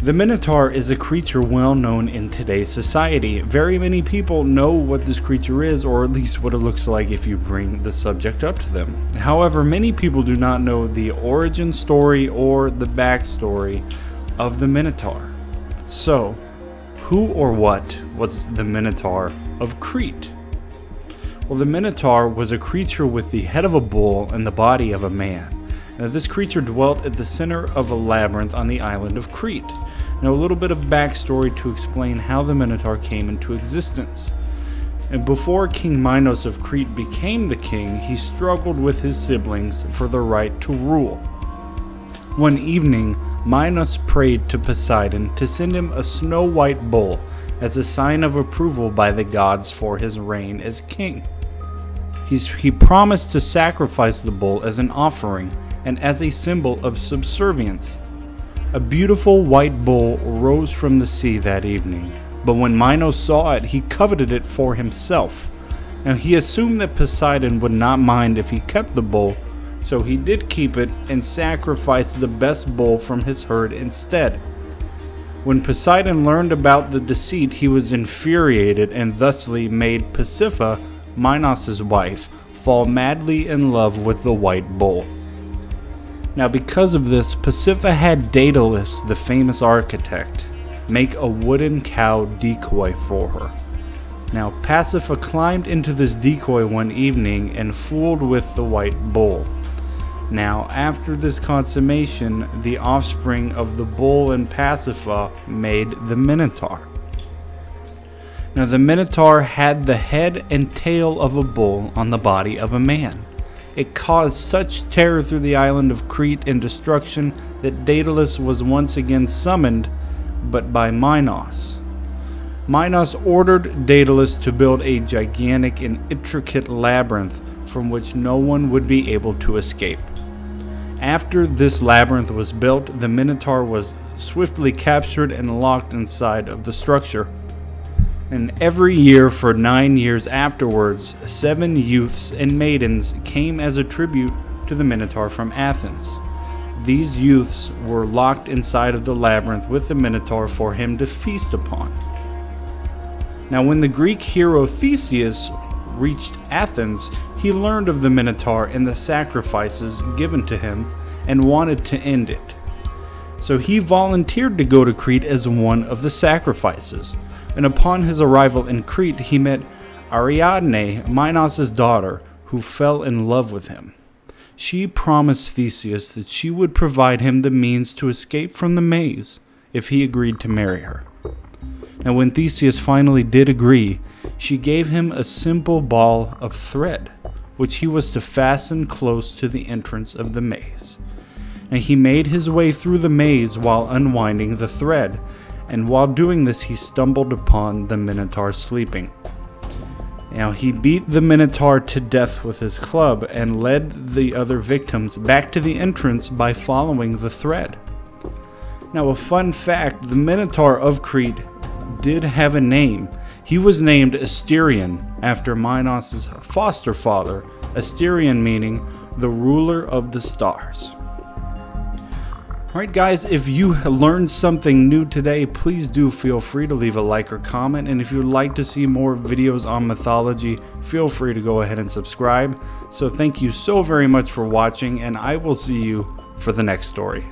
The Minotaur is a creature well known in today's society. Very many people know what this creature is, or at least what it looks like if you bring the subject up to them. However, many people do not know the origin story or the backstory of the Minotaur. So, who or what was the Minotaur of Crete? Well, the Minotaur was a creature with the head of a bull and the body of a man. Now, this creature dwelt at the center of a labyrinth on the island of Crete. Now, a little bit of backstory to explain how the Minotaur came into existence. And before King Minos of Crete became the king, he struggled with his siblings for the right to rule. One evening, Minos prayed to Poseidon to send him a snow-white bull as a sign of approval by the gods for his reign as king. He promised to sacrifice the bull as an offering and as a symbol of subservience. A beautiful white bull rose from the sea that evening, but when Minos saw it, he coveted it for himself. Now, he assumed that Poseidon would not mind if he kept the bull, so he did keep it and sacrificed the best bull from his herd instead. When Poseidon learned about the deceit, he was infuriated and thusly made Pasiphae, Minos' wife, fall madly in love with the white bull. Now, because of this, Pasiphae had Daedalus, the famous architect, make a wooden cow decoy for her. Now, Pasiphae climbed into this decoy one evening and fooled with the white bull. Now, after this consummation, the offspring of the bull and Pasiphae made the Minotaur. Now, the Minotaur had the head and tail of a bull on the body of a man. It caused such terror through the island of Crete and destruction that Daedalus was once again summoned, but by Minos. Minos ordered Daedalus to build a gigantic and intricate labyrinth from which no one would be able to escape. After this labyrinth was built, the Minotaur was swiftly captured and locked inside of the structure. And every year for 9 years afterwards, 7 youths and maidens came as a tribute to the Minotaur from Athens. These youths were locked inside of the labyrinth with the Minotaur for him to feast upon. Now, when the Greek hero Theseus reached Athens, he learned of the Minotaur and the sacrifices given to him and wanted to end it. So he volunteered to go to Crete as one of the sacrifices. And upon his arrival in Crete, he met Ariadne, Minos' daughter, who fell in love with him. She promised Theseus that she would provide him the means to escape from the maze if he agreed to marry her. And when Theseus finally did agree, she gave him a simple ball of thread, which he was to fasten close to the entrance of the maze. And he made his way through the maze while unwinding the thread, and while doing this he stumbled upon the Minotaur sleeping. Now, he beat the Minotaur to death with his club and led the other victims back to the entrance by following the thread. Now, a fun fact, the Minotaur of Crete did have a name. He was named Asterion after Minos' foster father, Asterion meaning the ruler of the stars. Alright guys, if you learned something new today, please do feel free to leave a like or comment, and if you would like to see more videos on mythology, feel free to go ahead and subscribe. So thank you so very much for watching, and I will see you for the next story.